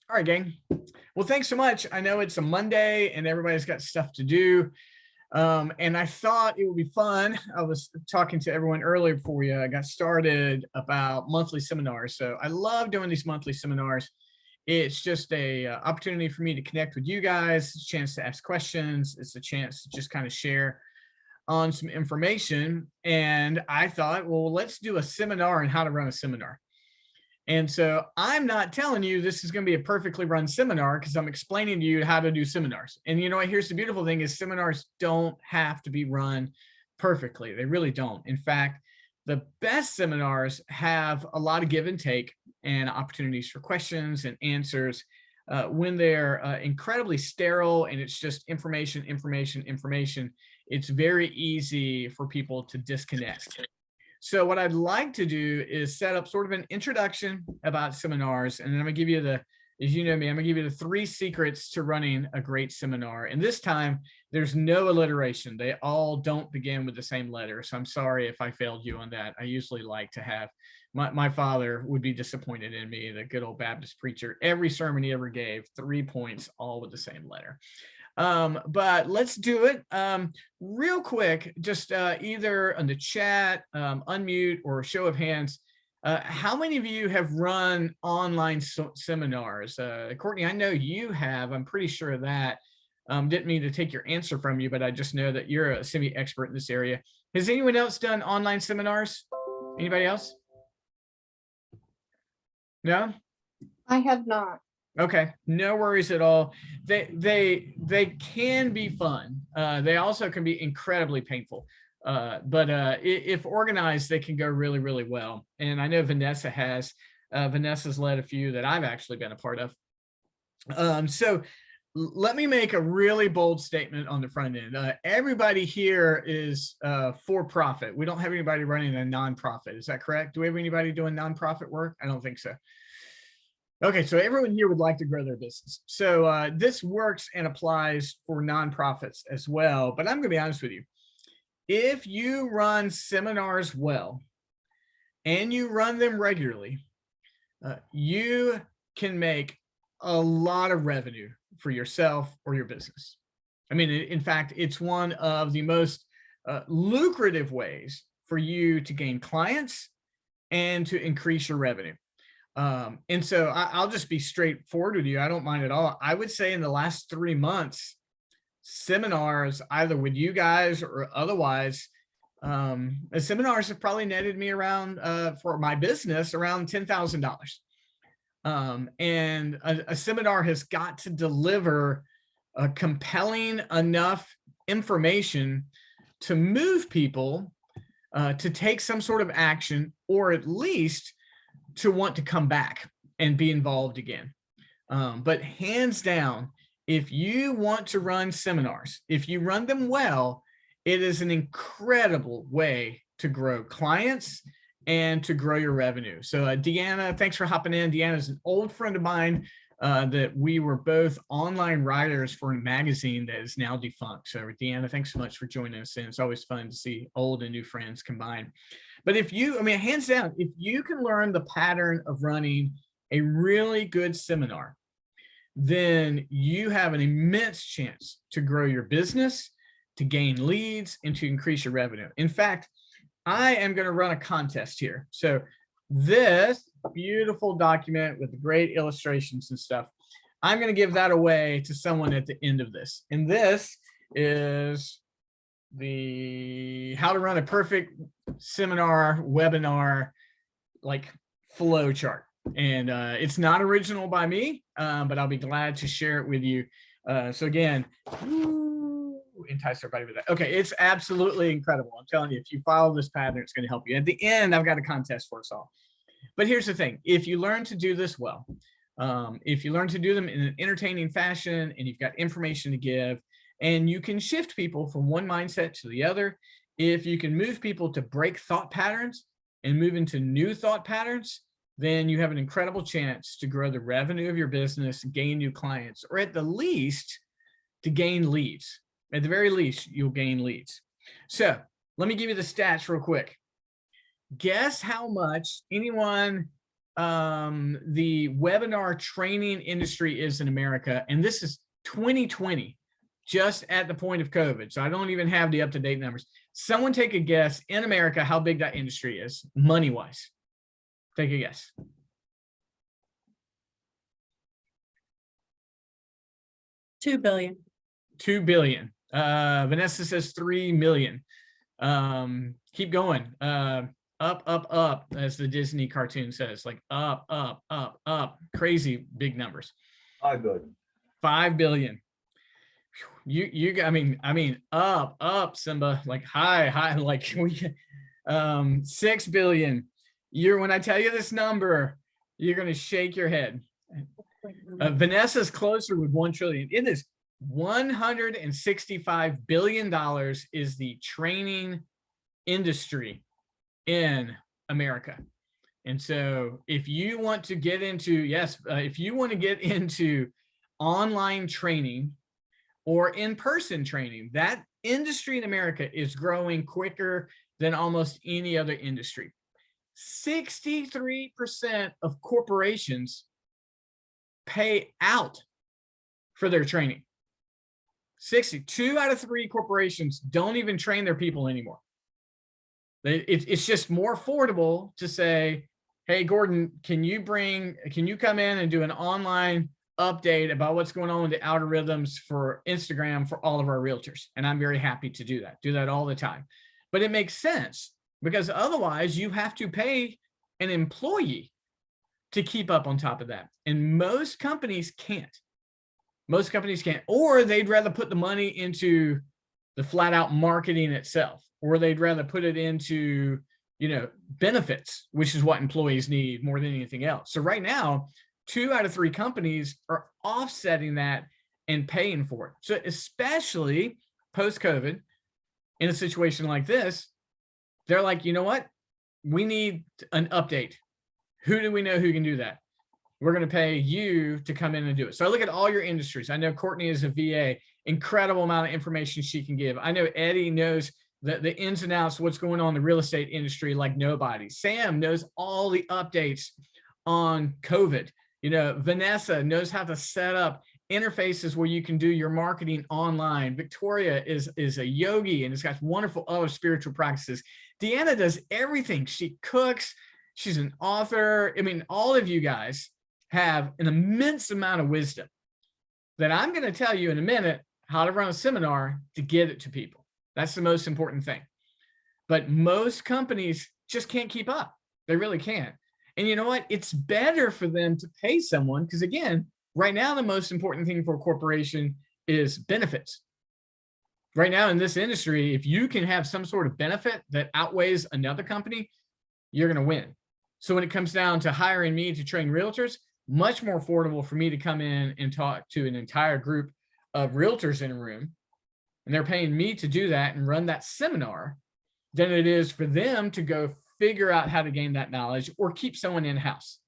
All right, gang. Well, thanks so much. I know it's a Monday and everybody's got stuff to do. And I thought it would be fun. I was talking to everyone earlier before we got started about monthly seminars. So I love doing these monthly seminars. It's just a opportunity for me to connect with you guys. It's a chance to ask questions. It's a chance to just kind of share on some information. And I thought, well, let's do a seminar on how to run a seminar. And so I'm not telling you this is going to be a perfectly run seminar because I'm explaining to you how to do seminars. And you know what? Here's the beautiful thing is seminars don't have to be run perfectly. They really don't. In fact, the best seminars have a lot of give and take and opportunities for questions and answers. When they're incredibly sterile and it's just information, it's very easy for people to disconnect. So what I'd like to do is set up sort of an introduction about seminars, and then I'm gonna give you as you know me, I'm gonna give you the 3 secrets to running a great seminar. And this time, there's no alliteration. They all don't begin with the same letter. So I'm sorry if I failed you on that. I usually like to have, my father would be disappointed in me, the good old Baptist preacher. Every sermon he ever gave, 3 points, all with the same letter. But let's do it real quick, just either on the chat, unmute, or show of hands. How many of you have run online seminars? Courtney, I know you have. I'm pretty sure of that. Didn't mean to take your answer from you, but I just know that you're a semi-expert in this area. Has anyone else done online seminars? Anybody else? No? I have not. Okay, no worries at all. They can be fun. They also can be incredibly painful. But if organized, they can go really, really well. And I know Vanessa has. Vanessa's led a few that I've actually been a part of. So let me make a really bold statement on the front end. Everybody here is for profit. We don't have anybody running a nonprofit. Is that correct? Do we have anybody doing nonprofit work? I don't think so. Okay, so everyone here would like to grow their business. So this works and applies for nonprofits as well. But I'm going to be honest with you. If you run seminars well and you run them regularly, you can make a lot of revenue for yourself or your business. I mean, in fact, it's one of the most lucrative ways for you to gain clients and to increase your revenue. And so I'll just be straightforward with you. I don't mind at all. I would say in the last 3 months, seminars, either with you guys or otherwise, seminars have probably netted me around, for my business, around $10,000. And a seminar has got to deliver a compelling enough information to move people to take some sort of action, or at least to want to come back and be involved again. But hands down, if you want to run seminars, if you run them well, it is an incredible way to grow clients and to grow your revenue. So Deanna, thanks for hopping in. Deanna is an old friend of mine that we were both online writers for a magazine that is now defunct. So Deanna, thanks so much for joining us. And it's always fun to see old and new friends combined. But if you, I mean, hands down, if you can learn the pattern of running a really good seminar, then you have an immense chance to grow your business, to gain leads, and to increase your revenue. In fact, I am going to run a contest here. So this beautiful document with the great illustrations and stuff, I'm going to give that away to someone at the end of this. And this is the how to run a perfect seminar webinar like flow chart. And it's not original by me, but I'll be glad to share it with you. So again, entice everybody with that. Okay, it's absolutely incredible. I'm telling you, if you follow this pattern, it's going to help you. At the end, I've got a contest for us all. But here's the thing. If you learn to do this well, if you learn to do them in an entertaining fashion, and you've got information to give, and you can shift people from one mindset to the other, if you can move people to break thought patterns and move into new thought patterns, then you have an incredible chance to grow the revenue of your business, gain new clients, or at the least, to gain leads. At the very least, you'll gain leads. So let me give you the stats real quick. Guess how much anyone the webinar training industry is in America, and this is 2020, just at the point of COVID. So I don't even have the up-to-date numbers. Someone take a guess in America how big that industry is, money-wise. Take a guess. $2 billion. 2 billion. Vanessa says 3 million. Keep going. Up, up, up, as the Disney cartoon says, like up, up, up, up. Crazy big numbers. 5 billion. 5 billion. I mean, up, Simba, like high, like we, 6 billion. When I tell you this number, you're going to shake your head. Vanessa's closer with 1 trillion. It is $165 billion is the training industry in America. And so if you want to get into, if you want to get into online training or in-person training, that industry in America is growing quicker than almost any other industry. 63% of corporations pay out for their training. 2 out of 3 corporations don't even train their people anymore. It's just more affordable to say, hey, Gordon, can you come in and do an online update about what's going on with the algorithms for Instagram for all of our realtors? And I'm very happy to do that all the time. But it makes sense, because otherwise you have to pay an employee to keep up on top of that. And most companies can't. Most companies can't, or they'd rather put the money into the flat out marketing itself, or they'd rather put it into, benefits, which is what employees need more than anything else. So right now, 2 out of 3 companies are offsetting that and paying for it. So especially post-COVID, in a situation like this, they're like, you know what? We need an update. Who do we know who can do that? We're going to pay you to come in and do it. So I look at all your industries. I know Courtney is a VA, incredible amount of information she can give. I know Eddie knows the ins and outs, what's going on in the real estate industry like nobody. Sam knows all the updates on COVID. Vanessa knows how to set up interfaces where you can do your marketing online. Victoria is a yogi and has got wonderful other spiritual practices. Deanna does everything. She cooks. She's an author. I mean, all of you guys have an immense amount of wisdom that I'm going to tell you in a minute how to run a seminar to get it to people. That's the most important thing. But most companies just can't keep up. They really can't. And you know what? It's better for them to pay someone, because again, right now, the most important thing for a corporation is benefits. Right now in this industry, if you can have some sort of benefit that outweighs another company, you're going to win. So when it comes down to hiring me to train realtors, much more affordable for me to come in and talk to an entire group of realtors in a room, and they're paying me to do that and run that seminar, than it is for them to go figure out how to gain that knowledge or keep someone in-house.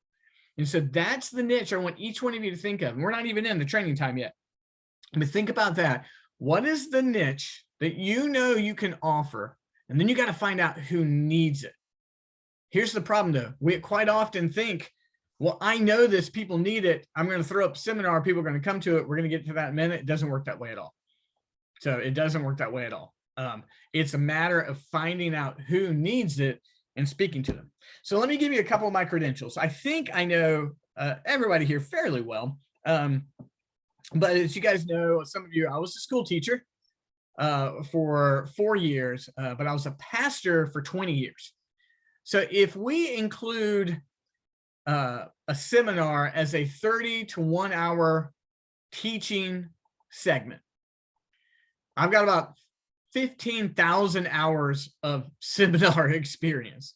And so that's the niche I want each one of you to think of. And we're not even in the training time yet. But think about that. What is the niche that you can offer? And then you got to find out who needs it. Here's the problem though. We quite often think, well, I know this, people need it. I'm going to throw up a seminar. People are going to come to it. We're going to get to that in a minute. It doesn't work that way at all. So it doesn't work that way at all. It's a matter of finding out who needs it and speaking to them. So let me give you a couple of my credentials. I think I know everybody here fairly well. But as you guys know, some of you, I was a school teacher for 4 years, but I was a pastor for 20 years. So if we include a seminar as a 30 to 1 hour teaching segment, I've got about 15,000 hours of seminar experience.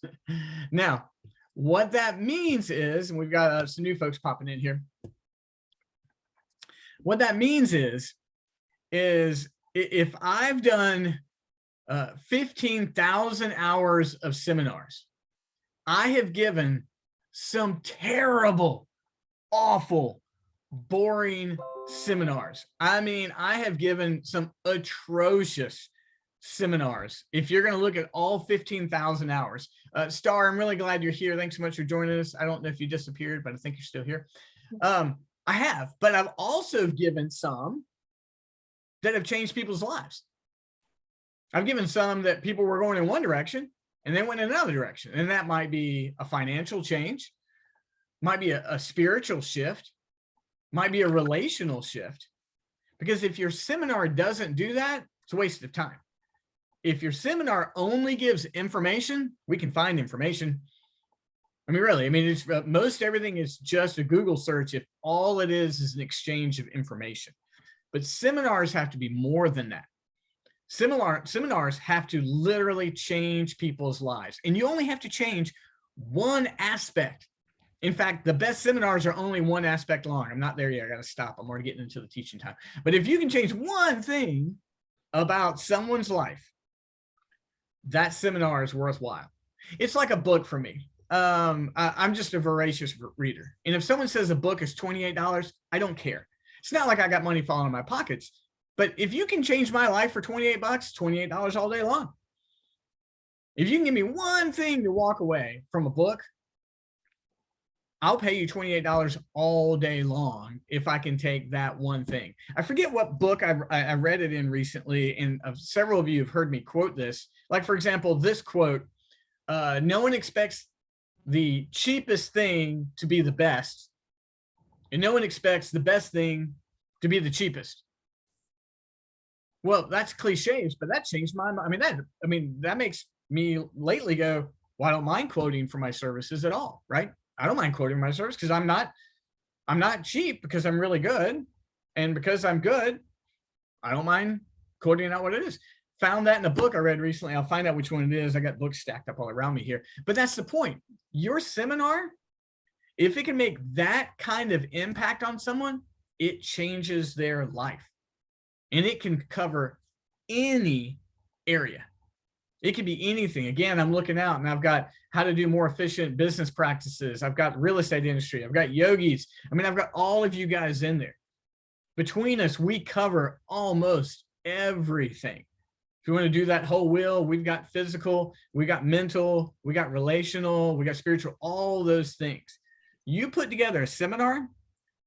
Now, what that means is, and we've got some new folks popping in here. What that means is if I've done 15,000 hours of seminars, I have given some terrible, awful, boring seminars. I mean, I have given some atrocious seminars. If you're going to look at all 15,000 hours, Star, I'm really glad you're here. Thanks so much for joining us. I don't know if you disappeared, but I think you're still here. I have, but I've also given some that have changed people's lives. I've given some that people were going in one direction and then went in another direction. And that might be a financial change, might be a spiritual shift, might be a relational shift. Because if your seminar doesn't do that, it's a waste of time. If your seminar only gives information, we can find information. I mean, really, I mean, it's most everything is just a Google search if all it is an exchange of information. But seminars have to be more than that. Seminars have to literally change people's lives. And you only have to change one aspect. In fact, the best seminars are only one aspect long. I'm not there yet. I got to stop. I'm already getting into the teaching time. But if you can change one thing about someone's life, that seminar is worthwhile. It's like a book for me. I'm just a voracious reader. And if someone says a book is $28, I don't care. It's not like I got money falling in my pockets, but if you can change my life for $28, $28 all day long. If you can give me one thing to walk away from a book, I'll pay you $28 all day long if I can take that one thing. I forget what book I read it in recently, and several of you have heard me quote this. Like, for example, this quote, no one expects the cheapest thing to be the best, and no one expects the best thing to be the cheapest. Well, that's cliches, but that changed my mind. I mean, that makes me lately go, well, I don't mind quoting for my services at all, right? I don't mind quoting my service because I'm not cheap, because I'm really good. And because I'm good, I don't mind quoting out what it is. Found that in a book I read recently. I'll find out which one it is. I got books stacked up all around me here. But that's the point. Your seminar, if it can make that kind of impact on someone, it changes their life. And it can cover any area. It could be anything. Again, I'm looking out and I've got how to do more efficient business practices. I've got real estate industry. I've got yogis. I mean, I've got all of you guys in there. Between us, we cover almost everything. If you want to do that whole wheel, we've got physical, we got mental, we got relational, we got spiritual, all those things. You put together a seminar,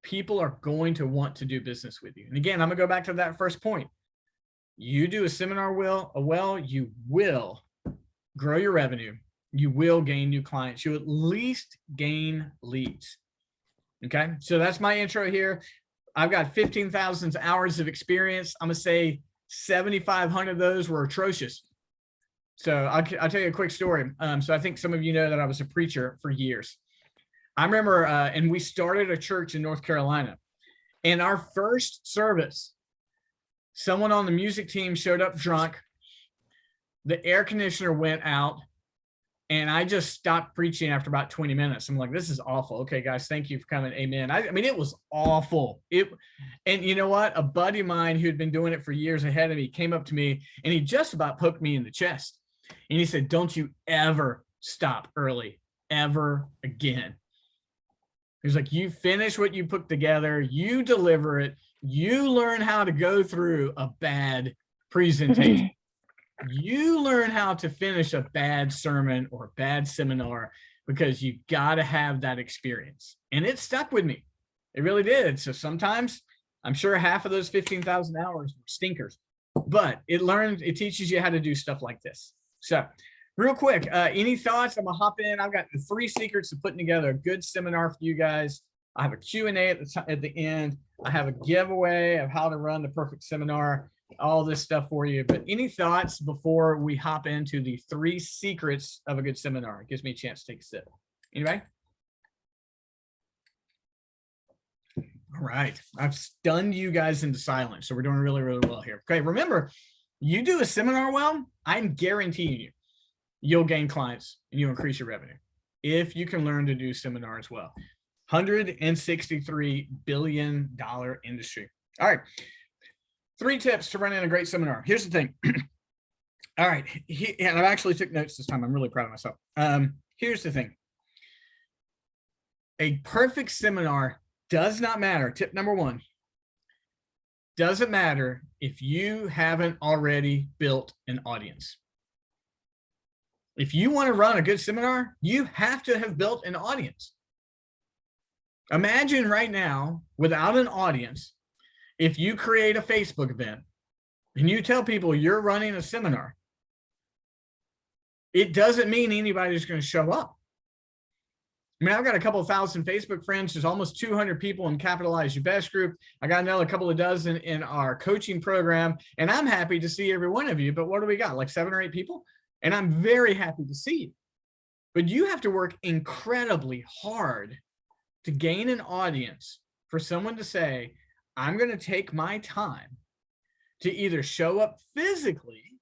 people are going to want to do business with you. And again, I'm gonna go back to that first point. You do a seminar well, you will grow your revenue. You will gain new clients. You at least gain leads. Okay, so that's my intro here. I've got 15,000 hours of experience. I'm gonna say 7,500 of those were atrocious. So I'll tell you a quick story. So I think some of you know that I was a preacher for years. I remember, and we started a church in North Carolina. In our first service, someone on the music team showed up drunk. The air conditioner went out, and I just stopped preaching after about 20 minutes. I'm like, this is awful. Okay, guys, thank you for coming. Amen. I mean, it was awful. And you know what? A buddy of mine who had been doing it for years ahead of me came up to me, and he just about poked me in the chest. And he said, don't you ever stop early, ever again. He's like, you finish what you put together, you deliver it, you learn how to go through a bad presentation. You learn how to finish a bad sermon or a bad seminar, because you got to have that experience. And it stuck with me. It really did. So sometimes I'm sure half of those 15,000 hours were stinkers, but it teaches you how to do stuff like this. So real quick, any thoughts? I'm gonna hop in. I've got the 3 secrets to putting together a good seminar for you guys. I have a Q&A at the end. I have a giveaway of how to run the perfect seminar, all this stuff for you. But any thoughts before we hop into the 3 secrets of a good seminar? It gives me a chance to take a sip. Anybody? All right. I've stunned you guys into silence. So we're doing really, really well here. Okay. Remember, you do a seminar well, I'm guaranteeing you, you'll gain clients and you'll increase your revenue if you can learn to do seminars well. $163 billion industry. All right. 3 tips to running a great seminar. Here's the thing. All right. And I've actually took notes this time. I'm really proud of myself. Here's the thing. A perfect seminar does not matter. Tip number 1 doesn't matter if you haven't already built an audience. If you want to run a good seminar, you have to have built an audience. Imagine right now, without an audience, if you create a Facebook event and you tell people you're running a seminar, it doesn't mean anybody's going to show up. I mean, I've got a couple of thousand Facebook friends. There's almost 200 people in Capitalize Your Best group. I got another couple of dozen in our coaching program, and I'm happy to see every one of you. But what do we got? Like 7 or 8 people? And I'm very happy to see you. But you have to work incredibly hard to gain an audience for someone to say, I'm going to take my time to either show up physically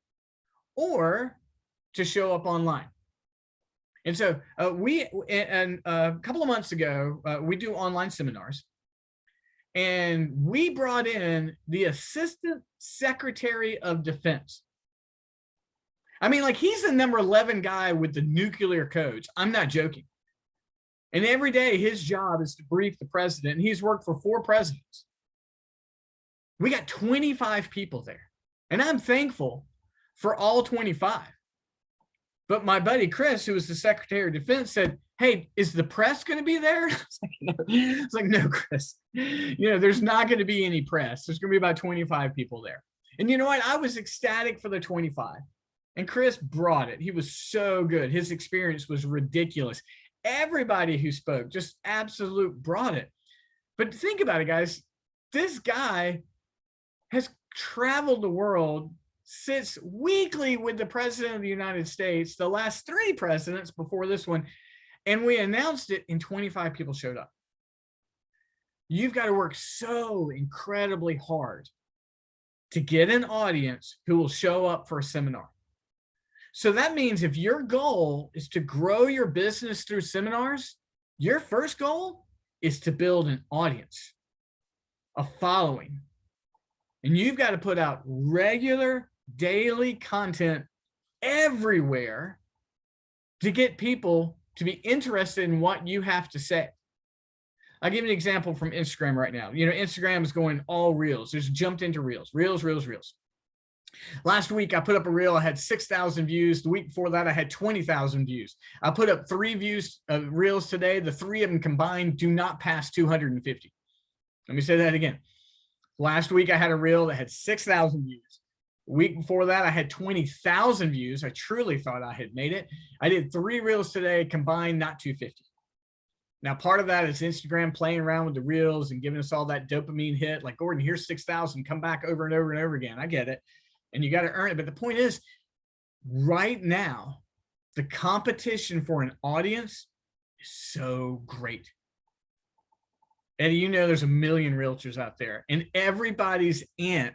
or to show up online. And so a couple of months ago, we do online seminars, and we brought in the Assistant Secretary of Defense. I mean, like, he's the number 11 guy with the nuclear codes. I'm not joking. And every day his job is to brief the president, and he's worked for 4 presidents. We got 25 people there, and I'm thankful for all 25. But my buddy Chris, who was the Secretary of Defense, said, hey, is the press going to be there? It's like, no, Chris, there's not going to be any press. There's going to be about 25 people there. And you know what? I was ecstatic for the 25. And Chris brought it. He was so good. His experience was ridiculous. Everybody who spoke just absolute brought it. But think about it, guys. This guy has traveled the world, sits weekly with the President of the United States, the last 3 presidents before this one, and we announced it and 25 people showed up. You've got to work so incredibly hard to get an audience who will show up for a seminar. So that means if your goal is to grow your business through seminars, your first goal is to build an audience, a following. And you've got to put out regular daily content everywhere to get people to be interested in what you have to say. I'll give you an example from Instagram right now. Instagram is going all reels. Just jumped into reels. Last week, I put up a reel. I had 6,000 views. The week before that, I had 20,000 views. I put up 3 views of reels today. The 3 of them combined do not pass 250. Let me say that again. Last week, I had a reel that had 6,000 views. The week before that, I had 20,000 views. I truly thought I had made it. I did 3 reels today, combined, not 250. Now, part of that is Instagram playing around with the reels and giving us all that dopamine hit. Like, Gordon, here's 6,000. Come back over and over and over again. I get it. And you got to earn it. But the point is, right now, the competition for an audience is so great. Eddie, there's a million realtors out there, and everybody's aunt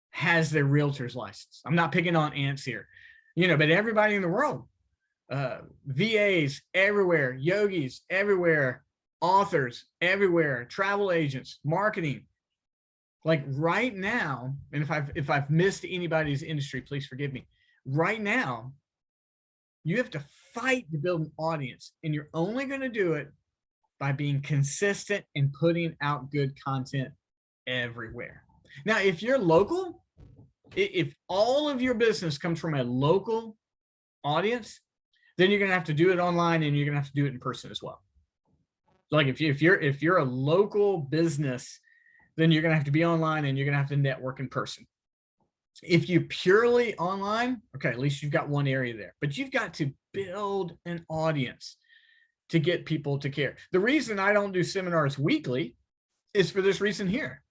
has their realtor's license. I'm not picking on aunts here, but everybody in the world, VAs everywhere, yogis everywhere, authors everywhere, travel agents, marketing. Like right now, and if I've missed anybody's industry, please forgive me. Right now, you have to fight to build an audience, and you're only going to do it by being consistent and putting out good content everywhere. Now, if you're local, if all of your business comes from a local audience, then you're going to have to do it online, and you're going to have to do it in person as well. So like if you're a local business, then you're going to have to be online, and you're going to have to network in person. If you purely online, okay, at least you've got one area there, but you've got to build an audience to get people to care. The reason I don't do seminars weekly is for this reason here.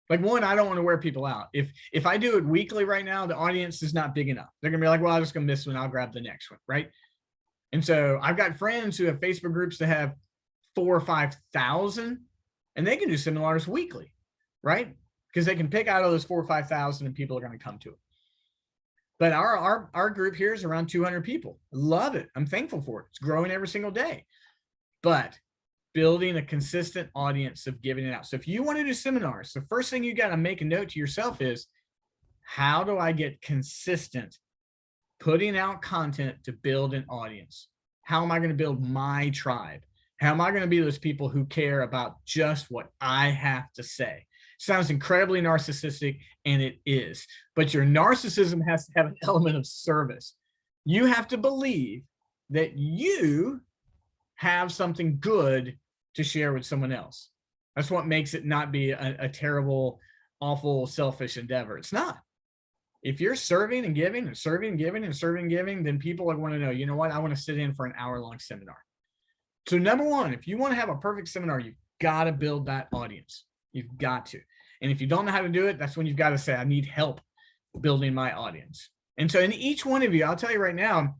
Like, one, I don't want to wear people out. If I do it weekly right now, the audience is not big enough. They're going to be like, well, I'm just going to miss one. I'll grab the next one, right? And so I've got friends who have Facebook groups that have 4,000 or 5,000, and they can do seminars weekly, right? Because they can pick out of those 4,000 or 5,000, and people are going to come to it. But our group here is around 200 people. Love it. I'm thankful for it. It's growing every single day. But building a consistent audience of giving it out. So if you want to do seminars, the first thing you got to make a note to yourself is, how do I get consistent putting out content to build an audience? How am I going to build my tribe? How am I going to be those people who care about just what I have to say? Sounds incredibly narcissistic, and it is. But your narcissism has to have an element of service. You have to believe that you have something good to share with someone else. That's what makes it not be a terrible, awful, selfish endeavor. It's not. If you're serving and giving and serving and giving and serving and giving, then people are going to know, you know what? I want to sit in for an hour-long seminar. So number one, if you want to have a perfect seminar, you've got to build that audience. You've got to. And if you don't know how to do it, that's when you've got to say, I need help building my audience. And so in each one of you, I'll tell you right now,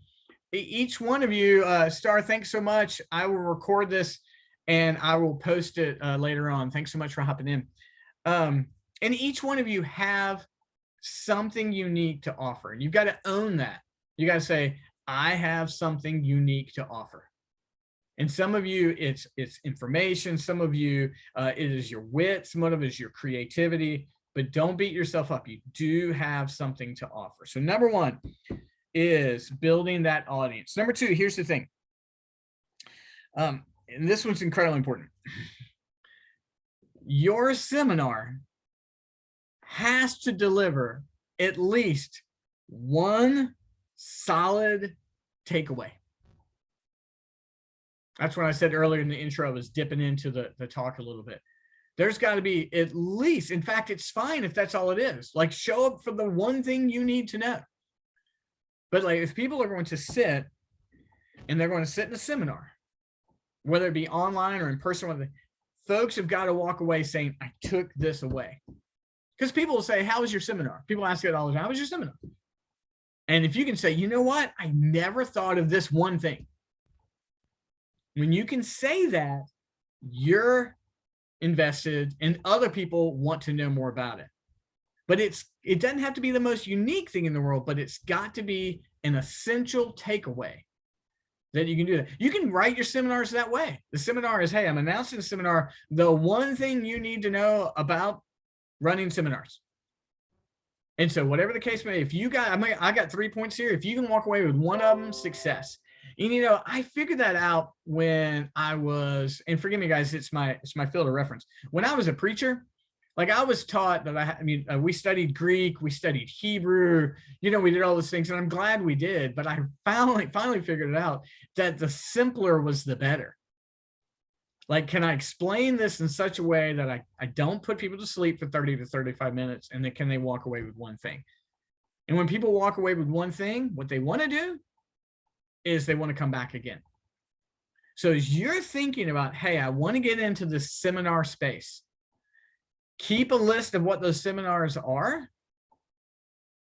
each one of you, Star, thanks so much. I will record this and I will post it later on. Thanks so much for hopping in. And each one of you have something unique to offer. And you've got to own that. You got to say, I have something unique to offer. And some of you, it's information. Some of you, it is your wit. Some of it is your creativity. But don't beat yourself up. You do have something to offer. So number one is building that audience. Number two, here's the thing. And this one's incredibly important. Your seminar has to deliver at least one solid takeaway. That's what I said earlier in the intro. I was dipping into the talk a little bit. There's got to be at least, in fact, it's fine if that's all it is. Like, show up for the one thing you need to know. But like, if people are going to sit and they're going to sit in a seminar, whether it be online or in person, folks have got to walk away saying, I took this away. Because people will say, how was your seminar? People ask it all the time, how was your seminar? And if you can say, you know what? I never thought of this one thing. When you can say that, you're invested and other people want to know more about it. But it doesn't have to be the most unique thing in the world, but it's got to be an essential takeaway that you can do that. You can write your seminars that way. The seminar is, hey, I'm announcing the seminar, the one thing you need to know about running seminars. And so whatever the case may be, if you got, I got 3 points here. If you can walk away with one of them, success. And, you know, I figured that out when I was, and forgive me guys, it's my field of reference. When I was a preacher, like I was taught that we studied Greek, we studied Hebrew, you know, we did all those things, and I'm glad we did, but I finally figured it out that the simpler was the better. Like, can I explain this in such a way that I don't put people to sleep for 30 to 35 minutes, and then can they walk away with one thing? And when people walk away with one thing, what they want to do is they want to come back again. So as you're thinking about, hey, I want to get into this seminar space, keep a list of what those seminars are,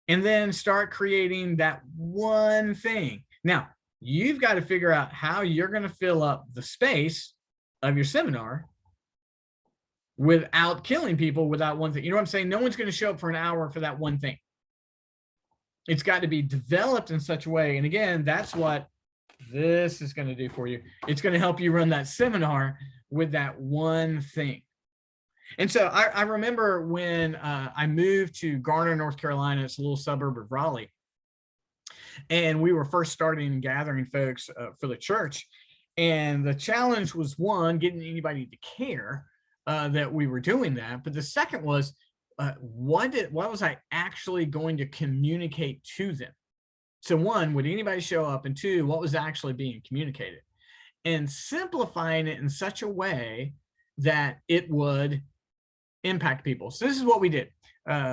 and then start creating that one thing. Now, you've got to figure out how you're going to fill up the space of your seminar without killing people without one thing. You know what I'm saying? No one's going to show up for an hour for that one thing. It's got to be developed in such a way. And again, that's what this is going to do for you. It's going to help you run that seminar with that one thing. And so I remember when I moved to Garner, North Carolina, it's a little suburb of Raleigh. And we were first starting gathering folks for the church. And the challenge was, one, getting anybody to care that we were doing that. But the second was, what was I actually going to communicate to them? So one, would anybody show up? And two, what was actually being communicated? And simplifying it in such a way that it would impact people. So this is what we did.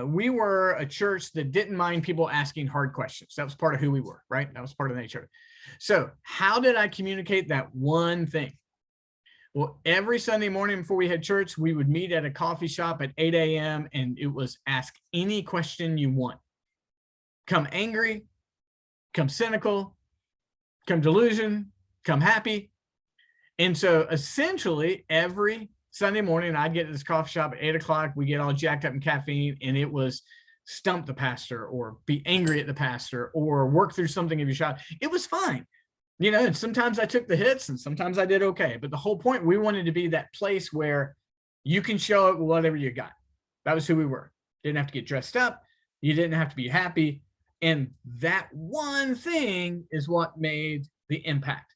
We were a church that didn't mind people asking hard questions. That was part of who we were, right? That was part of the nature. So how did I communicate that one thing? Well, every Sunday morning before we had church, we would meet at a coffee shop at 8 a.m. and it was ask any question you want. Come angry, come cynical, come delusion, come happy. And so essentially every Sunday morning, I'd get to this coffee shop at 8 o'clock. We get all jacked up in caffeine, and it was stump the pastor or be angry at the pastor or work through something if you shot. It was fine. You know, and sometimes I took the hits and sometimes I did okay. But the whole point, we wanted to be that place where you can show up with whatever you got. That was who we were. Didn't have to get dressed up. You didn't have to be happy. And that one thing is what made the impact,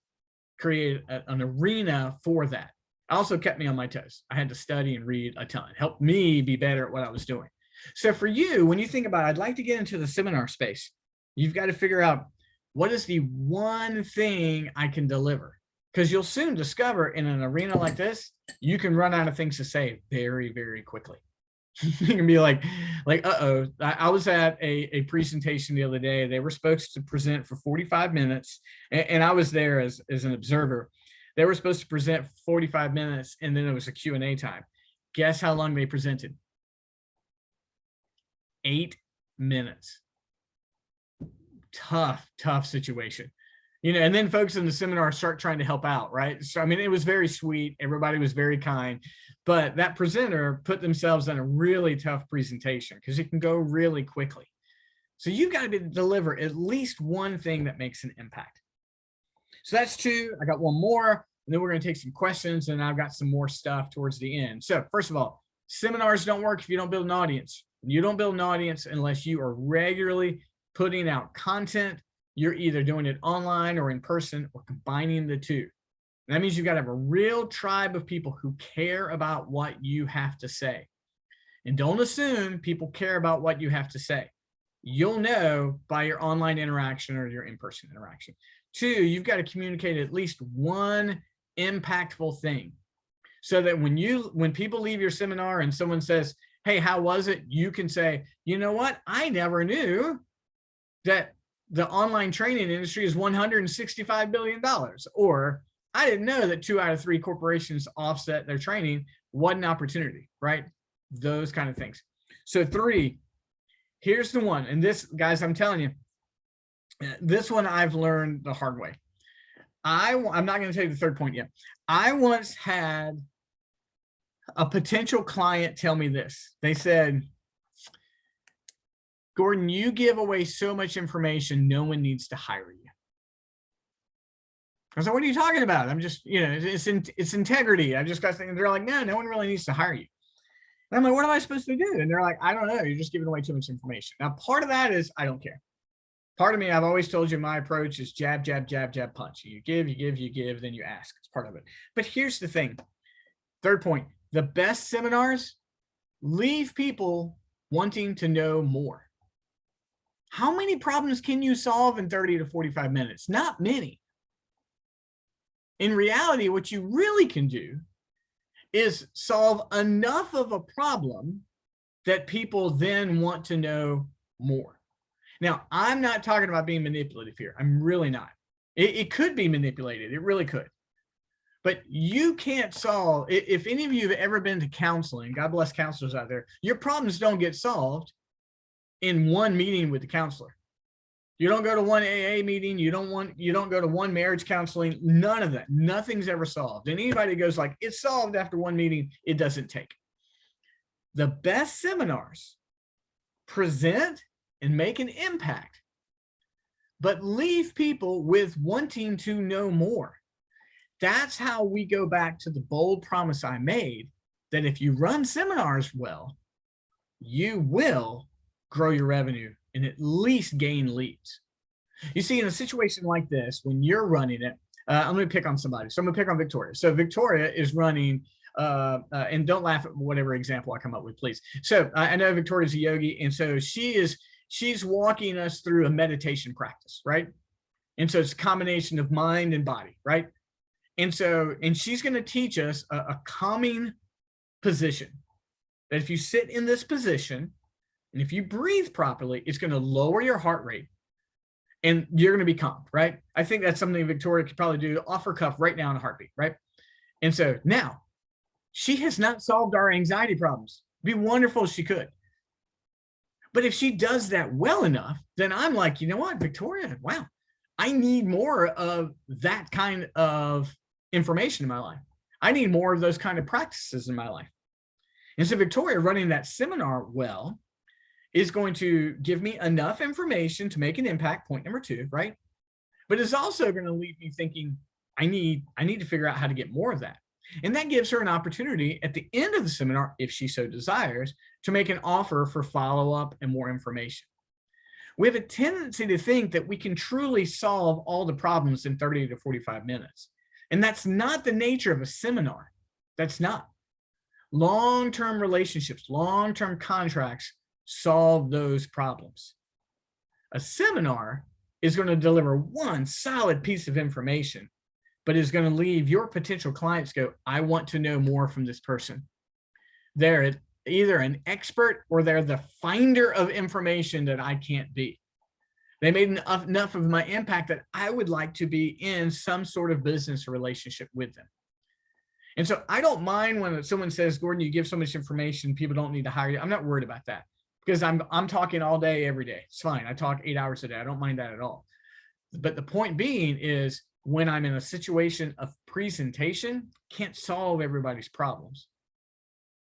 create an arena for that. also kept me on my toes. I had to study and read a ton, helped me be better at what I was doing. So for you, when you think about, I'd like to get into the seminar space, you've got to figure out, what is the one thing I can deliver? Because you'll soon discover in an arena like this, you can run out of things to say very, very quickly. You can be like, uh-oh. I was at a presentation the other day. They were supposed to present for 45 minutes, and I was there as an observer. They were supposed to present for 45 minutes, and then it was a Q&A time. Guess how long they presented? 8 minutes. Tough situation. And then folks in the seminar start trying to help out, right? So, I mean, it was very sweet. Everybody was very kind, but that presenter put themselves in a really tough presentation because it can go really quickly. So you've got to deliver at least one thing that makes an impact. So that's 2. I got one more, and then we're going to take some questions, and I've got some more stuff towards the end. So first of all, seminars don't work if you don't build an audience. You don't build an audience unless you are regularly putting out content. You're either doing it online or in person or combining the two. And that means you've got to have a real tribe of people who care about what you have to say. And don't assume people care about what you have to say. You'll know by your online interaction or your in-person interaction. 2, you've got to communicate at least one impactful thing so that when people leave your seminar and someone says, hey, how was it? You can say, you know what? I never knew that the online training industry is $165 billion. Or I didn't know that 2 out of 3 corporations offset their training. What an opportunity, right? Those kind of things. So 3, here's the one. And this, guys, I'm telling you, this one I've learned the hard way. I'm not going to tell you the 3rd point yet. I once had a potential client tell me this. They said, Gordon, you give away so much information, no one needs to hire you. I was like, what are you talking about? I'm just, it's integrity. I just got thinking, they're like, no one really needs to hire you. And I'm like, what am I supposed to do? And they're like, I don't know. You're just giving away too much information. Now, part of that is I don't care. Part of me, I've always told you my approach is jab, jab, jab, jab, punch. You give, then you ask. It's part of it. But here's the thing. 3rd point, the best seminars leave people wanting to know more. How many problems can you solve in 30 to 45 minutes? Not many. In reality, what you really can do is solve enough of a problem that people then want to know more. Now, I'm not talking about being manipulative here. I'm really not. It could be manipulated. It really could. But you can't solve, if any of you have ever been to counseling, God bless counselors out there, your problems don't get solved in one meeting with the counselor. You don't go to one AA meeting. You don't go to one marriage counseling. None of that. Nothing's ever solved. And anybody goes like, it's solved after one meeting, it doesn't take. The best seminars present and make an impact, but leave people with wanting to know more. That's how we go back to the bold promise I made that if you run seminars well, you will grow your revenue and at least gain leads. You see, in a situation like this, when you're running it, I'm going to pick on somebody. So I'm going to pick on Victoria. So Victoria is running, and don't laugh at whatever example I come up with, please. So I know Victoria's a yogi, and so she's walking us through a meditation practice, right? And so it's a combination of mind and body, right? And she's going to teach us a calming position, that if you sit in this position and if you breathe properly, it's going to lower your heart rate and you're going to be calm, right? I think that's something Victoria could probably do off her cuff right now in a heartbeat, right? And so now she has not solved our anxiety problems. It'd be wonderful if she could. But if she does that well enough, then I'm like, you know what, Victoria, wow, I need more of that kind of information in my life. I need more of those kind of practices in my life. And so Victoria running that seminar well is going to give me enough information to make an impact, point number 2, right? But it's also going to leave me thinking, I need to figure out how to get more of that. And that gives her an opportunity at the end of the seminar, if she so desires, to make an offer for follow-up and more information. We have a tendency to think that we can truly solve all the problems in 30 to 45 minutes. And that's not the nature of a seminar. That's not. Long-term relationships, long-term contracts solve those problems. A seminar is going to deliver one solid piece of information, but is going to leave your potential clients go, I want to know more from this person. They're either an expert or they're the finder of information that I can't be. They made enough of my impact that I would like to be in some sort of business relationship with them. And so I don't mind when someone says, Gordon, you give so much information, people don't need to hire you. I'm not worried about that because I'm talking all day, every day. It's fine. I talk 8 hours a day. I don't mind that at all. But the point being is when I'm in a situation of presentation, can't solve everybody's problems.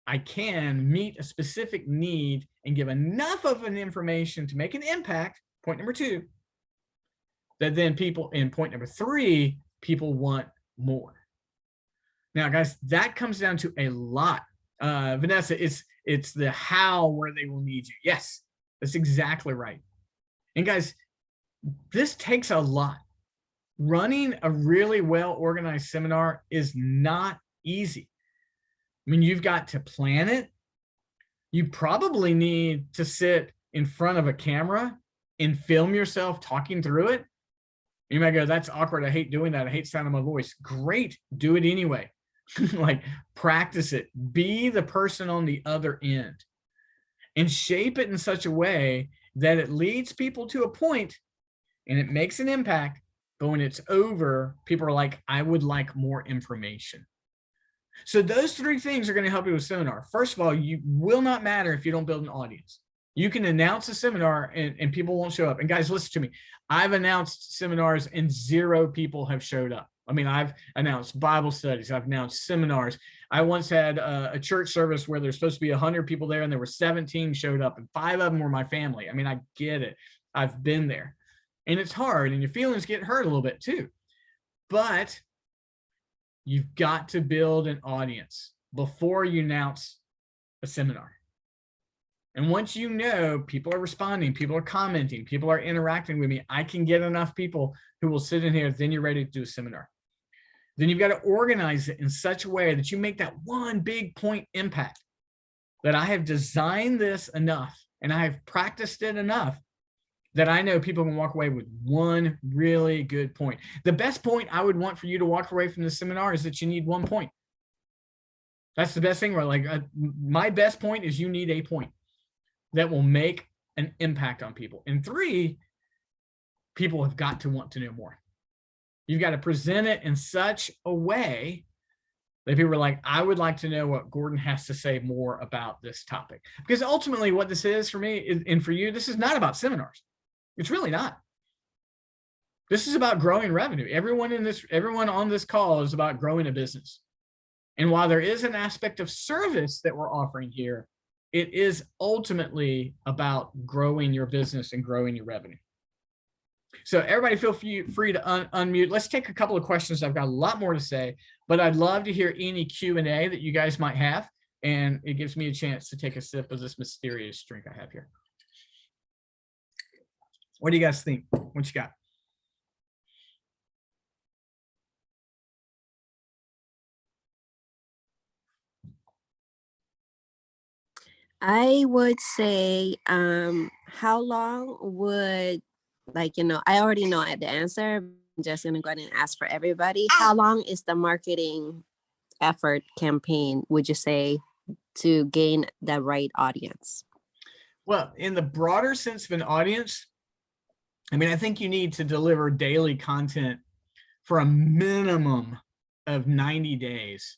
I can meet a specific need and give enough of an information to make an impact, point number 2, that then people, in point number 3, people want more. Now, guys, that comes down to a lot. Vanessa, it's the how where they will need you. Yes, that's exactly right. And guys, this takes a lot. Running a really well-organized seminar is not easy. I mean, you've got to plan it. You probably need to sit in front of a camera and film yourself talking through it. You might go, that's awkward. I hate doing that. I hate sounding my voice. Great. Do it anyway. Like, practice it. Be the person on the other end and shape it in such a way that it leads people to a point and it makes an impact. But when it's over, people are like, I would like more information. So those 3 things are going to help you with seminar. First of all, you will not matter if you don't build an audience. You can announce a seminar and people won't show up. And guys, listen to me. I've announced seminars and 0 people have showed up. I mean, I've announced Bible studies. I've announced seminars. I once had a church service where there's supposed to be 100 people there and there were 17 showed up and 5 of them were my family. I mean, I get it. I've been there and it's hard and your feelings get hurt a little bit too. But you've got to build an audience before you announce a seminar. And once you know people are responding, people are commenting, people are interacting with me, I can get enough people who will sit in here, then you're ready to do a seminar. Then you've got to organize it in such a way that you make that one big point impact, that I have designed this enough and I have practiced it enough that I know people can walk away with one really good point. The best point I would want for you to walk away from the seminar is that you need 1 point. That's the best thing, right? Like my best point is you need a point that will make an impact on people. And 3, people have got to want to know more. You've got to present it in such a way that people are like, I would like to know what Gordon has to say more about this topic. Because ultimately what this is for me is, and for you, this is not about seminars. It's really not. This is about growing revenue. Everyone on this call is about growing a business. And while there is an aspect of service that we're offering here, it is ultimately about growing your business and growing your revenue. So everybody feel free to unmute. Let's take a couple of questions. I've got a lot more to say, but I'd love to hear any Q&A that you guys might have. And it gives me a chance to take a sip of this mysterious drink I have here. What do you guys think? What you got? I would say, how long would, like, I already know the answer. I'm just going to go ahead and ask for everybody. How long is the marketing effort campaign, would you say, to gain the right audience? Well, in the broader sense of an audience, I mean, I think you need to deliver daily content for a minimum of 90 days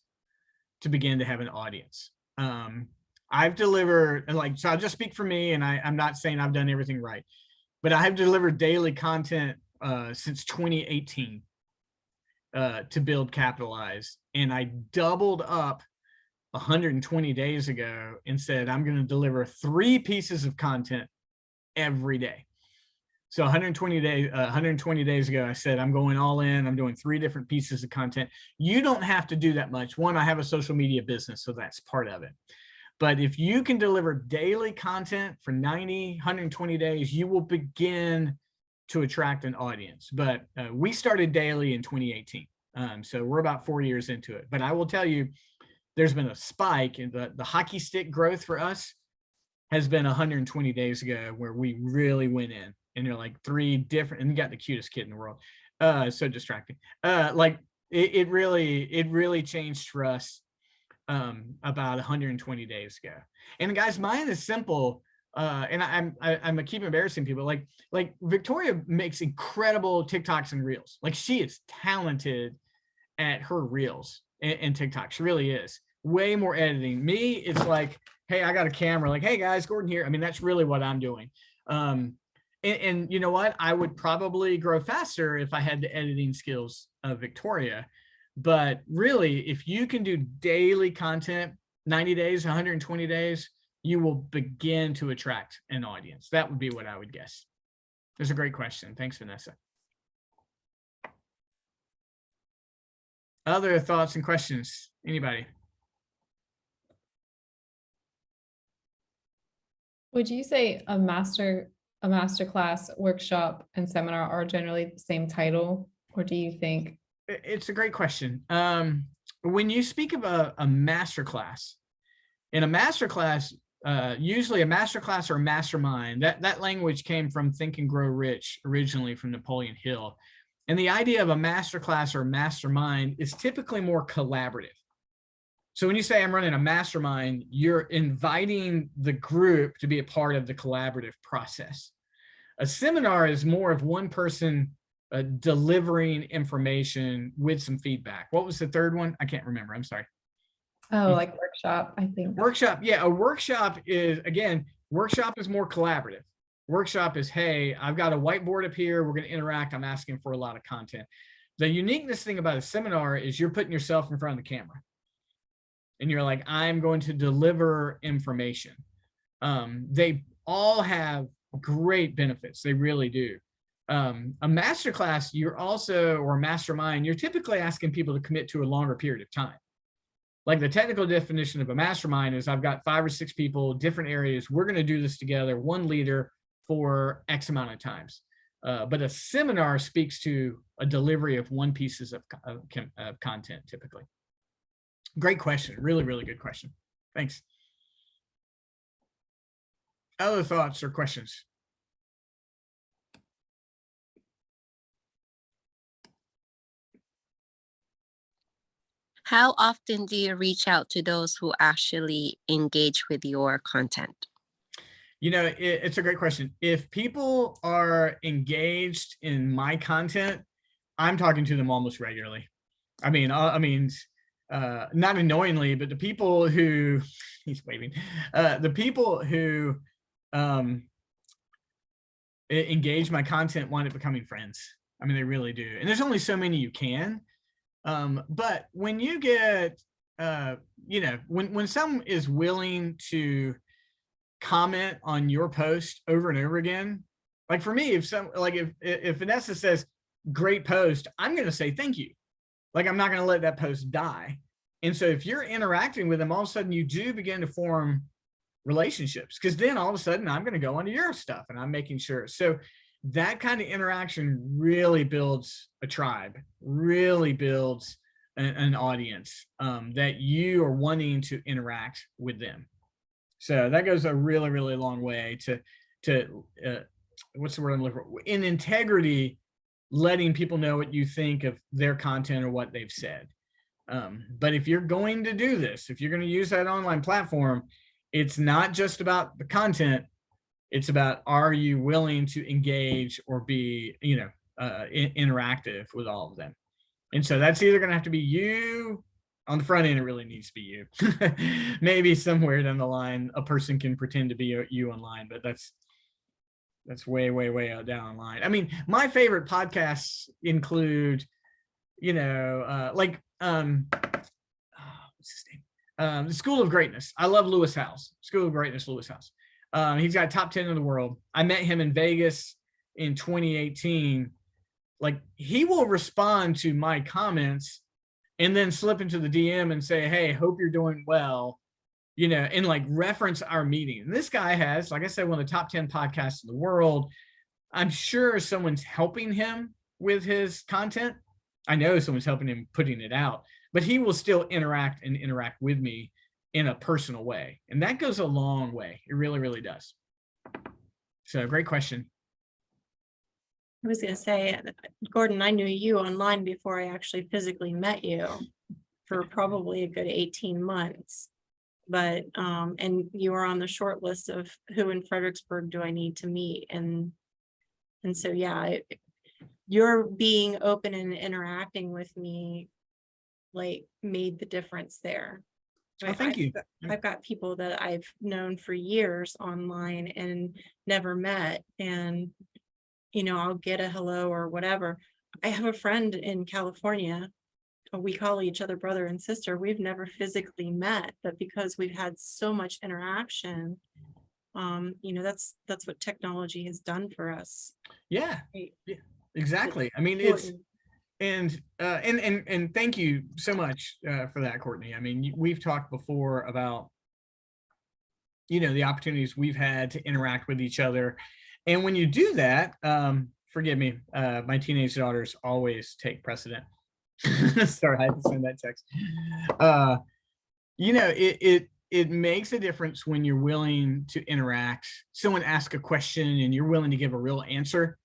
to begin to have an audience. I've delivered, so I'll just speak for me, and I'm not saying I've done everything right, but I have delivered daily content since 2018 to build Capitalize. And I doubled up 120 days ago and said, I'm going to deliver 3 pieces of content every day. So 120 days ago, I said, I'm going all in. I'm doing 3 different pieces of content. You don't have to do that much. One, I have a social media business, so that's part of it. But if you can deliver daily content for 90, 120 days, you will begin to attract an audience. But we started daily in 2018. So we're about 4 years into it. But I will tell you, there's been a spike in the hockey stick growth for us has been 120 days ago, where we really went in, and you're like 3 different, and you got the cutest kid in the world. So distracting. Like it really changed for us about 120 days ago. And guys, mine is simple. And I'm keep embarrassing people. Like Victoria makes incredible TikToks and reels. Like, she is talented at her reels and TikTok. She really is. Way more editing. Me, it's like, hey, I got a camera. Like, hey guys, Gordon here. I mean, that's really what I'm doing. And you know what? I would probably grow faster if I had the editing skills of Victoria. But really, if you can do daily content, 90 days, 120 days, you will begin to attract an audience. That would be what I would guess. That's a great question. Thanks, Vanessa. Other thoughts and questions? Anybody? Would you say a master class, workshop, and seminar are generally the same title, or do you think? It's a great question. When you speak of a master class, in a master class, usually a master class or a mastermind, that language came from Think and Grow Rich, originally from Napoleon Hill. And the idea of a master class or mastermind is typically more collaborative. So when you say I'm running a mastermind, you're inviting the group to be a part of the collaborative process. A seminar is more of one person delivering information with some feedback. What was the third one? I can't remember. I'm sorry. Oh, like workshop, I think. Workshop. Yeah, a workshop is, again, workshop is more collaborative. Workshop is, hey, I've got a whiteboard up here. We're going to interact. I'm asking for a lot of content. The uniqueness thing about a seminar is you're putting yourself in front of the camera. And you're like, I'm going to deliver information. They all have great benefits. They really do. A masterclass, you're also, or a mastermind, you're typically asking people to commit to a longer period of time. Like, the technical definition of a mastermind is I've got 5 or 6 people, different areas. We're going to do this together, one leader for X amount of times. But a seminar speaks to a delivery of one pieces of content, typically. Great question. Really, really good question. Thanks. Other thoughts or questions? How often do you reach out to those who actually engage with your content? You know, it's a great question. If people are engaged in my content, I'm talking to them almost regularly. I mean, not annoyingly, but the people who, he's waving, the people who engage my content wind up becoming friends. I mean, they really do. And there's only so many you can. But when you get, you know, when someone is willing to comment on your post over and over again, like for me, if Vanessa says, great post, I'm going to say thank you. Like, I'm not going to let that post die. And so if you're interacting with them, all of a sudden you do begin to form relationships, because then all of a sudden I'm going to go onto your stuff and I'm making sure. So that kind of interaction really builds a tribe, really builds an audience that you are wanting to interact with them. So that goes a really, really long way to what's the word I'm looking for? In integrity, letting people know what you think of their content or what they've said. But if you're going to do this, if you're going to use that online platform, it's not just about the content. It's about, are you willing to engage or be, you know, interactive with all of them? And so that's either going to have to be you on the front end. It really needs to be you. Maybe somewhere down the line, a person can pretend to be you online, but that's way, way, way out down the line. I mean, my favorite podcasts include, you know, what's his name? The School of Greatness. I love Lewis Howes. School of Greatness, Lewis Howes. He's got top 10 in the world. I met him in Vegas in 2018. Like, he will respond to my comments and then slip into the DM and say, hey, hope you're doing well, you know, and like reference our meeting. And this guy has, like I said, one of the top 10 podcasts in the world. I'm sure someone's helping him with his content. I know someone's helping him putting it out, but he will still interact with me in a personal way. And that goes a long way. It really, really does. So great question. I was gonna say, Gordon, I knew you online before I actually physically met you for probably a good 18 months. But, and you were on the short list of who in Fredericksburg do I need to meet? And so, yeah, your being open and interacting with me, like, made the difference there. Oh, thank you. I've got people that I've known for years online and never met, and I'll get a hello or whatever. I have a friend in California. We call each other brother and sister. We've never physically met, but because we've had so much interaction, that's what technology has done for us. Yeah, Right. yeah, exactly. I mean, it's, Important. and thank you so much for that, Courtney. I mean, we've talked before about, the opportunities we've had to interact with each other. And when you do that, forgive me, my teenage daughters always take precedent. Sorry, I had to send that text. It makes a difference when you're willing to interact. Someone asks a question and you're willing to give a real answer,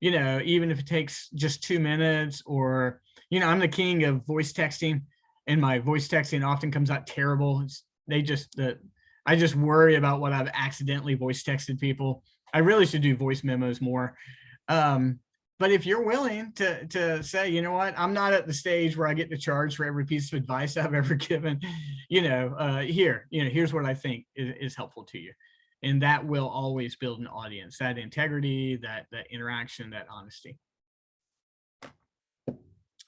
even if it takes just 2 minutes, or, I'm the king of voice texting, and my voice texting often comes out terrible. I just worry about what I've accidentally voice texted people. I really should do voice memos more. But if you're willing to say, you know what, I'm not at the stage where I get to charge for every piece of advice I've ever given, here's what I think is helpful to you. And that will always build an audience, that integrity, that interaction, that honesty.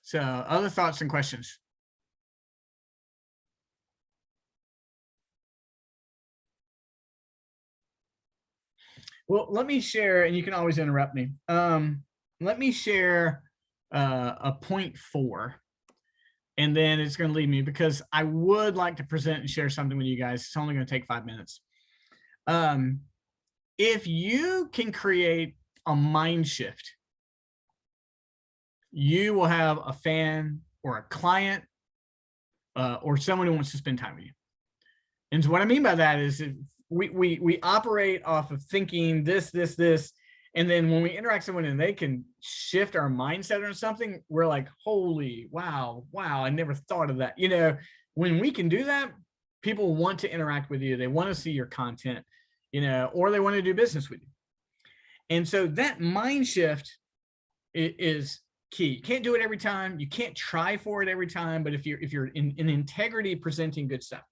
So other thoughts and questions? Well, let me share, and you can always interrupt me. Let me share a point 4, and then it's going to leave me, because I would like to present and share something with you guys. It's only going to take 5 minutes. If you can create a mind shift, you will have a fan or a client or someone who wants to spend time with you. And so what I mean by that is, if we operate off of thinking this, and then when we interact with someone and they can shift our mindset on something, we're like, holy, wow, I never thought of that. When we can do that, people want to interact with you. They want to see your content, or they want to do business with you. And so that mind shift is key. You can't do it every time. You can't try for it every time, but if you're in integrity, presenting good stuff.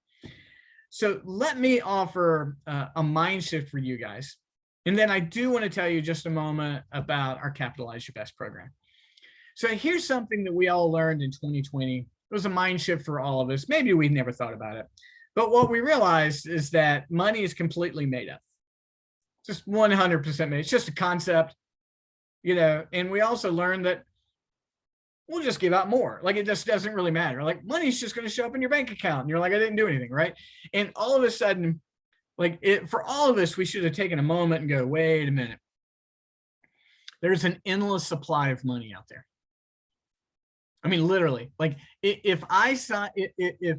So let me offer a mind shift for you guys. And then I do want to tell you just a moment about our Capitalize Your Best program. So here's something that we all learned in 2020. It was a mind shift for all of us. Maybe we never thought about it. But what we realized is that money is completely made up. Just 100% made. It's just a concept, and we also learned that we'll just give out more. Like, it just doesn't really matter. Like, money's just going to show up in your bank account. And you're like, I didn't do anything, right? And all of a sudden, for all of us, we should have taken a moment and go, wait a minute. There's an endless supply of money out there. I mean, literally, like, if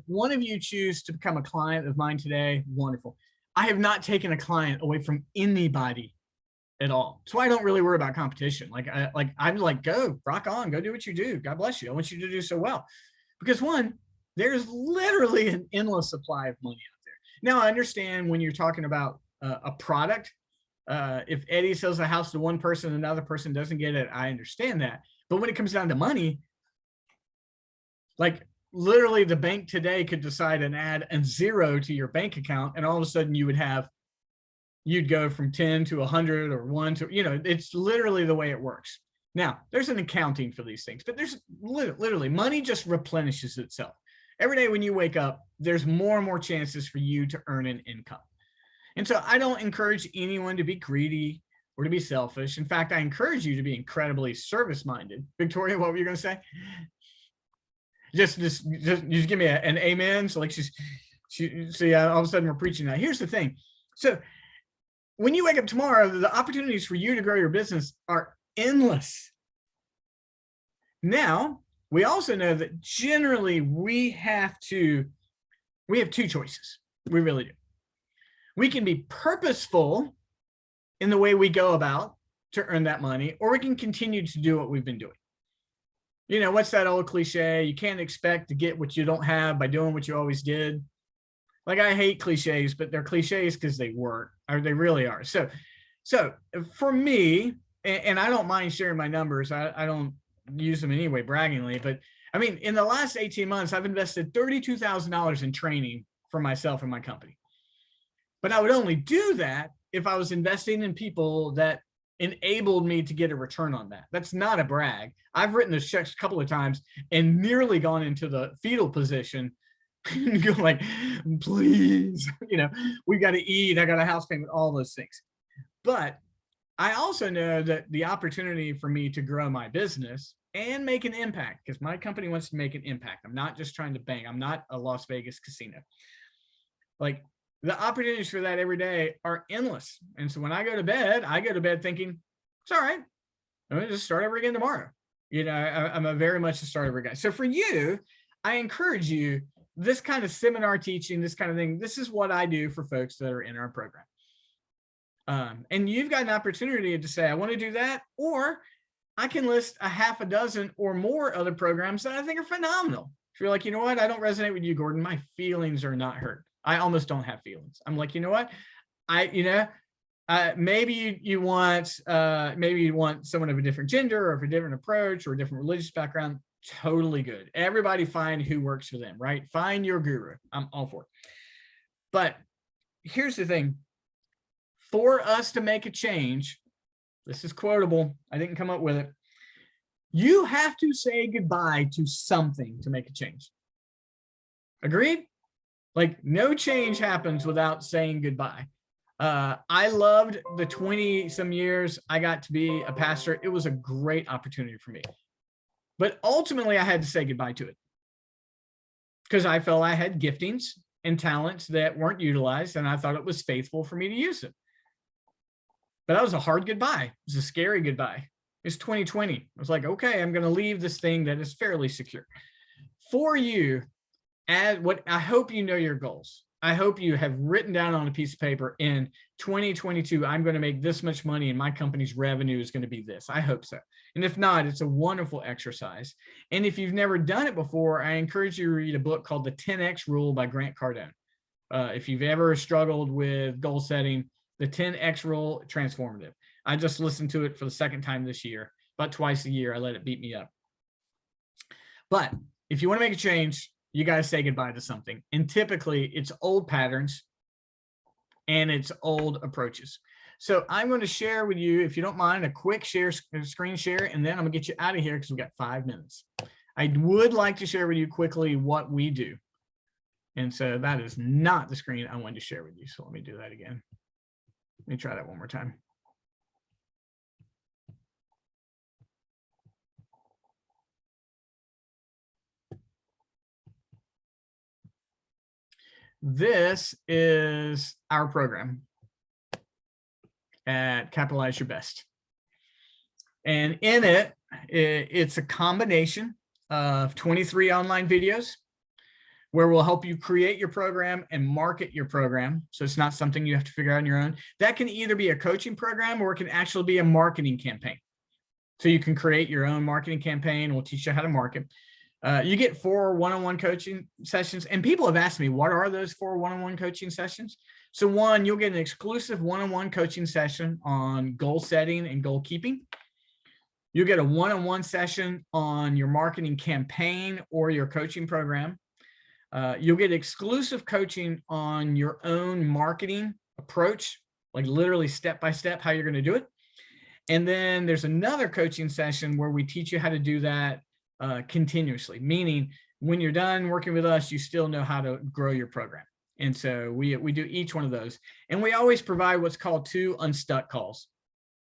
one of you choose to become a client of mine today, wonderful. I have not taken a client away from anybody at all. So I don't really worry about competition. I'm like, go rock on, go do what you do. God bless you. I want you to do so well, because one, there's literally an endless supply of money out there. Now, I understand when you're talking about a product, if Eddie sells a house to one person, another person doesn't get it. I understand that. But when it comes down to money, like, literally the bank today could decide and add a 0 to your bank account, and all of a sudden you'd go from 10 to 100 or 1 to, it's literally the way it works. Now, there's an accounting for these things, but there's literally money just replenishes itself. Every day when you wake up, there's more and more chances for you to earn an income. And so I don't encourage anyone to be greedy or to be selfish. In fact, I encourage you to be incredibly service-minded. Victoria, what were you going to say? Just give me an amen. So all of a sudden we're preaching that. Here's the thing. So when you wake up tomorrow, the opportunities for you to grow your business are endless. Now, we also know that generally we have two choices. We really do. We can be purposeful in the way we go about to earn that money, or we can continue to do what we've been doing. You know, what's that old cliche? You can't expect to get what you don't have by doing what you always did. Like, I hate cliches, but they're cliches because they work, or they really are. So for me, and I don't mind sharing my numbers. I don't use them anyway braggingly, but I mean, in the last 18 months, I've invested $32,000 in training for myself and my company. But I would only do that if I was investing in people that enabled me to get a return on that. That's not a brag. I've written those checks a couple of times and nearly gone into the fetal position and go like, please, you know, we got to eat. I got a house payment, all those things. But I also know that the opportunity for me to grow my business and make an impact, because my company wants to make an impact. I'm not just trying to bang. I'm not a Las Vegas casino. Like, the opportunities for that every day are endless. And so when I go to bed thinking, it's all right. I'm going to just start over again tomorrow. You know, I'm a very much a start over guy. So for you, I encourage you, this kind of seminar teaching, this kind of thing, this is what I do for folks that are in our program. And you've got an opportunity to say, I want to do that, or I can list a half a dozen or more other programs that I think are phenomenal. If you're like, you know what, I don't resonate with you, Gordon, my feelings are not hurt. I almost don't have feelings. I'm like, you know what, maybe you want someone of a different gender or of a different approach or a different religious background. Totally good. Everybody find who works for them, right? Find your guru. I'm all for it. But here's the thing. For us to make a change, this is quotable, I didn't come up with it, you have to say goodbye to something to make a change. Agreed? Like, no change happens without saying goodbye. I loved the 20 some years I got to be a pastor. It was a great opportunity for me. But ultimately, I had to say goodbye to it because I felt I had giftings and talents that weren't utilized, and I thought it was faithful for me to use it. But that was a hard goodbye. It was a scary goodbye. It's 2020. I was like, okay, I'm going to leave this thing that is fairly secure. For you, I hope you know your goals. I hope you have written down on a piece of paper, in 2022, I'm going to make this much money and my company's revenue is going to be this. I hope so. And if not, it's a wonderful exercise. And if you've never done it before, I encourage you to read a book called The 10X Rule by Grant Cardone. If you've ever struggled with goal setting, The 10X Rule, transformative. I just listened to it for the second time this year. About twice a year, I let it beat me up. But if you want to make a change, you got to say goodbye to something. And typically it's old patterns and it's old approaches. So I'm going to share with you, if you don't mind, a quick screen share, and then I'm gonna get you out of here because we've got 5 minutes. I would like to share with you quickly what we do. And so that is not the screen I wanted to share with you. So let me do that again. Let me try that one more time. This is our program at Capitalize Your Best. And in it, it's a combination of 23 online videos where we'll help you create your program and market your program. So it's not something you have to figure out on your own. That can either be a coaching program or it can actually be a marketing campaign. So you can create your own marketing campaign. We'll teach you how to market. You get 4 one-on-one coaching sessions, and people have asked me, what are those 4 one-on-one coaching sessions? So one, you'll get an exclusive one-on-one coaching session on goal setting and goal keeping. You'll get a one-on-one session on your marketing campaign or your coaching program. You'll get exclusive coaching on your own marketing approach, like literally step-by-step how you're going to do it. And then there's another coaching session where we teach you how to do that continuously, meaning when you're done working with us, you still know how to grow your program. And so we do each one of those. And we always provide what's called 2 unstuck calls.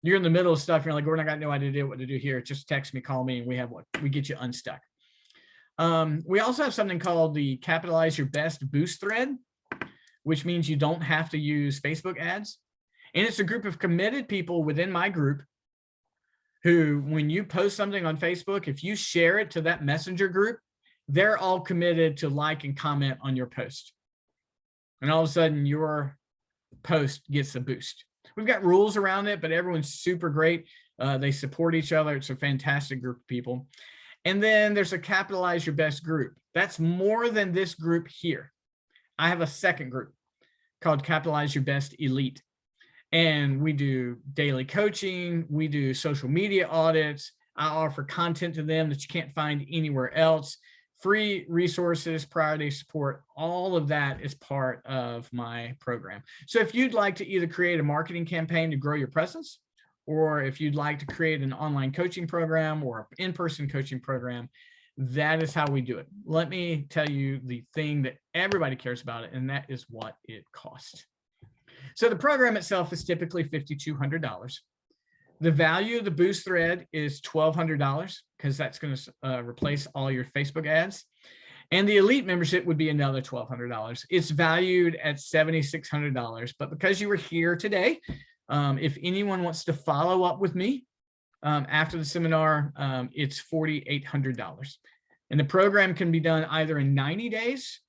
You're in the middle of stuff, you're like, Gordon, I got no idea what to do here. Just text me, call me, and we get you unstuck. We also have something called the Capitalize Your Best Boost Thread, which means you don't have to use Facebook ads. And it's a group of committed people within my group who, when you post something on Facebook, if you share it to that messenger group, they're all committed to like and comment on your post. And all of a sudden your post gets a boost. We've got rules around it, but everyone's super great. They support each other. It's a fantastic group of people. And then there's a Capitalize Your Best group. That's more than this group here. I have a second group called Capitalize Your Best Elite. And we do daily coaching. We do social media audits. I offer content to them that you can't find anywhere else. Free resources, priority support, all of that is part of my program. So if you'd like to either create a marketing campaign to grow your presence, or if you'd like to create an online coaching program or an in-person coaching program, that is how we do it. Let me tell you the thing that everybody cares about, and that is what it costs. So the program itself is typically $5,200. The value of the Boost thread is $1,200 because that's going to replace all your Facebook ads. And the Elite membership would be another $1,200. It's valued at $7,600. But because you were here today, if anyone wants to follow up with me after the seminar, it's $4,800. And the program can be done either in 90 days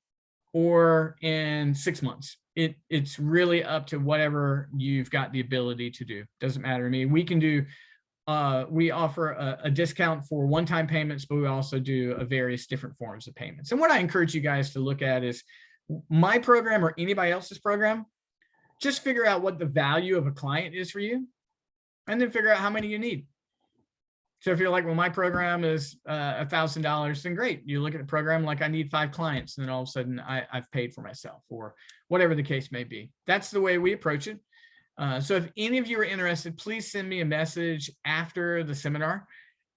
or in 6 months. It's really up to whatever you've got the ability to do. Doesn't matter to me. We can do, we offer a discount for one-time payments, but we also do various different forms of payments. And what I encourage you guys to look at is my program or anybody else's program. Just figure out what the value of a client is for you, and then figure out how many you need. So if you're like, well, my program is $1,000, then great. You look at the program like I need 5 clients, and then all of a sudden I've paid for myself, or whatever the case may be. That's the way we approach it. So if any of you are interested, please send me a message after the seminar,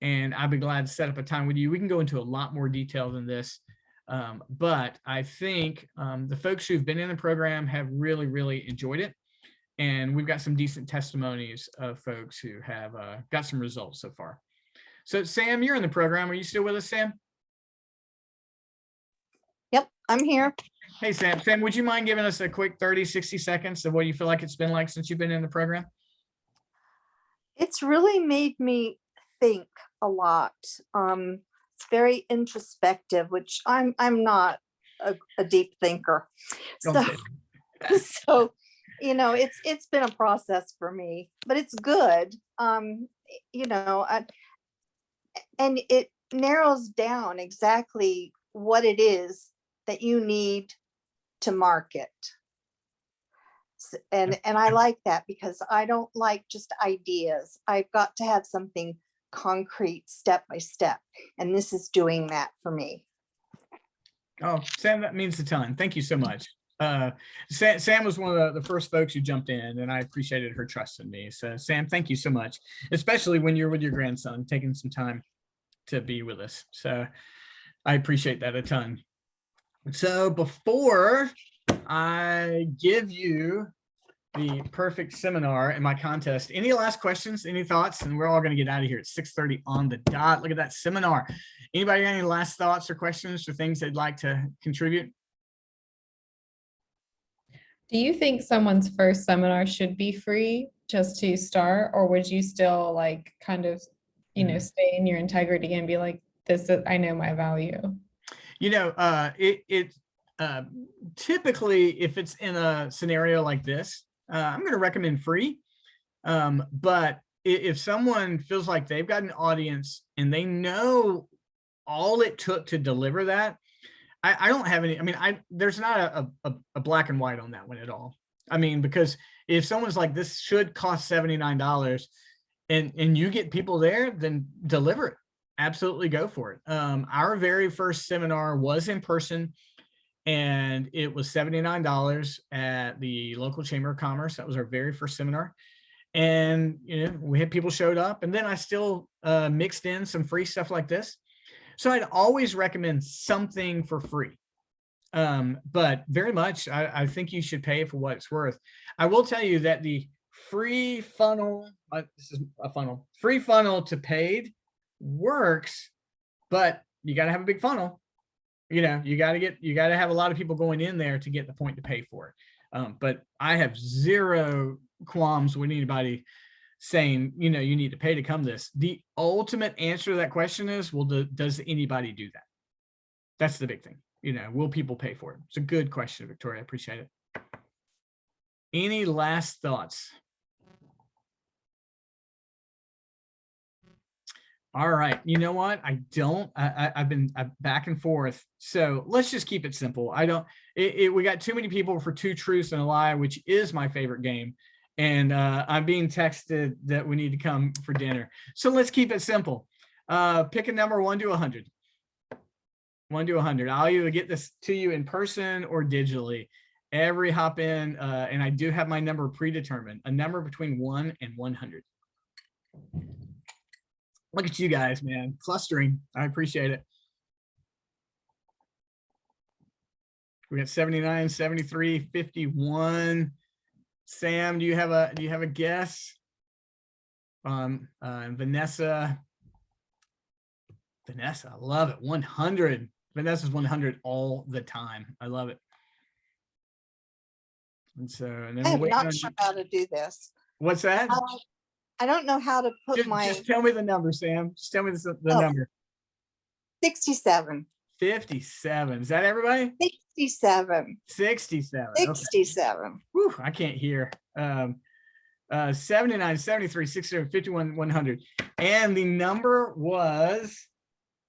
and I'll be glad to set up a time with you. We can go into a lot more detail than this. But I think the folks who've been in the program have really, really enjoyed it. And we've got some decent testimonies of folks who have got some results so far. So Sam, you're in the program. Are you still with us, Sam? Yep, I'm here. Hey, Sam. Sam, would you mind giving us a quick 30, 60 seconds of what you feel like it's been like since you've been in the program? It's really made me think a lot. It's very introspective, which I'm not a deep thinker. Don't So, say that. so you know, it's been a process for me, but it's good. You know, and it narrows down exactly what it is that you need to market. And I like that, because I don't like just ideas. I've got to have something concrete, step by step, and this is doing that for me. Oh, Sam, that means a ton. Thank you so much. Sam was one of the first folks who jumped in, and I appreciated her trust in me. So Sam, thank you so much, especially when you're with your grandson, taking some time to be with us. So I appreciate that a ton. So before I give you the perfect seminar in my contest, any last questions, any thoughts? And we're all going to get out of here at 6:30 on the dot. Look at that seminar. Anybody got any last thoughts or questions or things they'd like to contribute? Do you think someone's first seminar should be free just to start, or would you still like kind of, you know, stay in your integrity and be like, this is, I know my value? You know, typically if it's in a scenario like this, I'm going to recommend free. But if someone feels like they've got an audience and they know all it took to deliver that, I don't have any, I mean, there's not a black and white on that one at all. I mean, because if someone's like, this should cost $79 and you get people there, then deliver it. Absolutely go for it. Our very first seminar was in person, and it was $79 at the local Chamber of Commerce. That was our very first seminar. And, you know, we had people showed up, and then I still mixed in some free stuff like this. So I'd always recommend something for free. But very much, I think you should pay for what it's worth. I will tell you that the free funnel, this is a funnel, free funnel to paid works, but you got to have a big funnel. You know, you got to have a lot of people going in there to get the point to pay for it. But I have zero qualms with anybody saying, you know, you need to pay to come to this. The ultimate answer to that question is, well, does anybody do that? That's the big thing. You know, will people pay for it? It's a good question, Victoria. I appreciate it. Any last thoughts? All right. You know what? I've been back and forth. So let's just keep it simple. We got too many people for 2 truths and a lie, which is my favorite game. And I'm being texted that we need to come for dinner. So let's keep it simple. Pick a number 1 to 100. 1 to 100. I'll either get this to you in person or digitally. Every hop in, and I do have my number predetermined, a number between 1 and 100. Look at you guys, man. Clustering. I appreciate it. We got 79, 73, 51. Sam, do you have a guess? Vanessa, I love it. 100. Vanessa's 100 all the time. I love it. And so, and then I am we're waiting not on sure you. how to do this. What's that? I don't know how to put Just tell me the number, Sam. Just tell me the Oh. number. 67. 57. Is that everybody? 67. 67. Okay. 67. Whew, I can't hear. 79, 73, 67, 51, 100. And the number was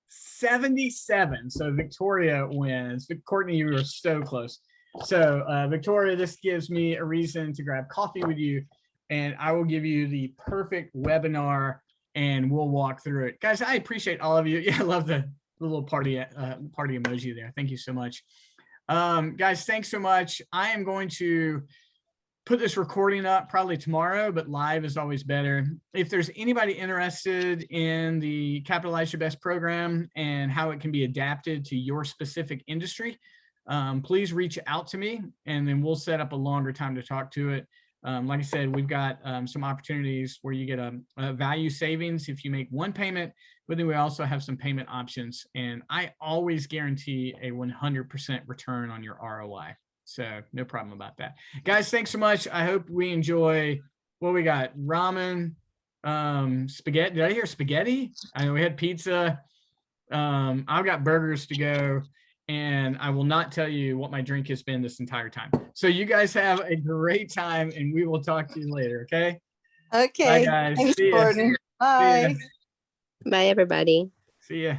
77. So Victoria wins. Courtney, you were so close. So Victoria, this gives me a reason to grab coffee with you, and I will give you the perfect webinar and we'll walk through it. Guys, I appreciate all of you. Yeah, I love the little party emoji there. Thank you so much. Guys, thanks so much. I am going to put this recording up probably tomorrow, but live is always better. If there's anybody interested in the Capitalize Your Best program and how it can be adapted to your specific industry, please reach out to me and then we'll set up a longer time to talk to it. Like I said, we've got some opportunities where you get a value savings if you make one payment, but then we also have some payment options. And I always guarantee a 100% return on your ROI. So no problem about that. Guys, thanks so much. I hope we enjoy what we got. Ramen, spaghetti. Did I hear spaghetti? I know we had pizza. I've got burgers to go. And I will not tell you what my drink has been this entire time. So you guys have a great time and we will talk to you later, okay? Okay. Bye, guys. Thanks, See ya. Gordon. Bye. Bye, everybody. See ya.